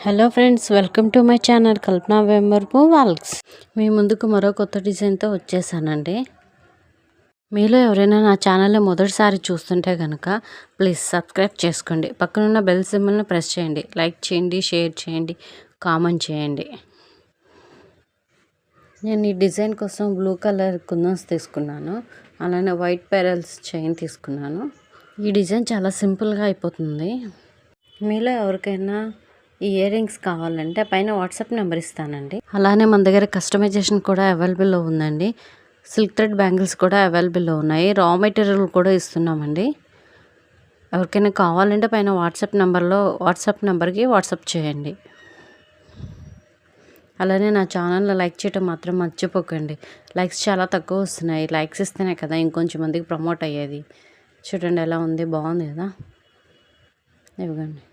Hello friends, welcome to my channel Kalpana వెంబర్పు వాల్క్స్. మీ ముందుకు మరో కొత్త డిజైన్తో వచ్చేసానండి. మీలో ఎవరైనా నా ఛానల్ని మొదటిసారి చూస్తుంటే కనుక ప్లీజ్ సబ్స్క్రైబ్ చేసుకోండి. పక్కనున్న బెల్ సింబల్ని ప్రెస్ చేయండి. లైక్ చేయండి, షేర్ చేయండి, కామెంట్ చేయండి. నేను ఈ డిజైన్ కోసం బ్లూ కలర్ కుందన్స్ తీసుకున్నాను. అలానే వైట్ పెరల్స్ చైన్ తీసుకున్నాను. ఈ డిజైన్ చాలా సింపుల్గా అయిపోతుంది. మీలో ఎవరికైనా ఈ ఇయర్ రింగ్స్ కావాలంటే పైన వాట్సాప్ నెంబర్ ఇస్తానండి. అలానే మన దగ్గర కస్టమైజేషన్ కూడా అవైలబుల్లో ఉందండి. సిల్క్ థ్రెడ్ బ్యాంగిల్స్ కూడా అవైలబుల్లో ఉన్నాయి. రా మెటీరియల్ కూడా ఇస్తున్నామండి. ఎవరికైనా కావాలంటే పైన వాట్సాప్ నెంబర్కి వాట్సాప్ చేయండి. అలానే నా ఛానల్లో లైక్ చేయడం మాత్రం మర్చిపోకండి. లైక్స్ చాలా తక్కువ వస్తున్నాయి. లైక్స్ ఇస్తేనే కదా ఇంకొంచెం మందికి ప్రమోట్ అయ్యేది. చూడండి ఎలా ఉంది, బాగుంది కదా. ఇవ్వండి.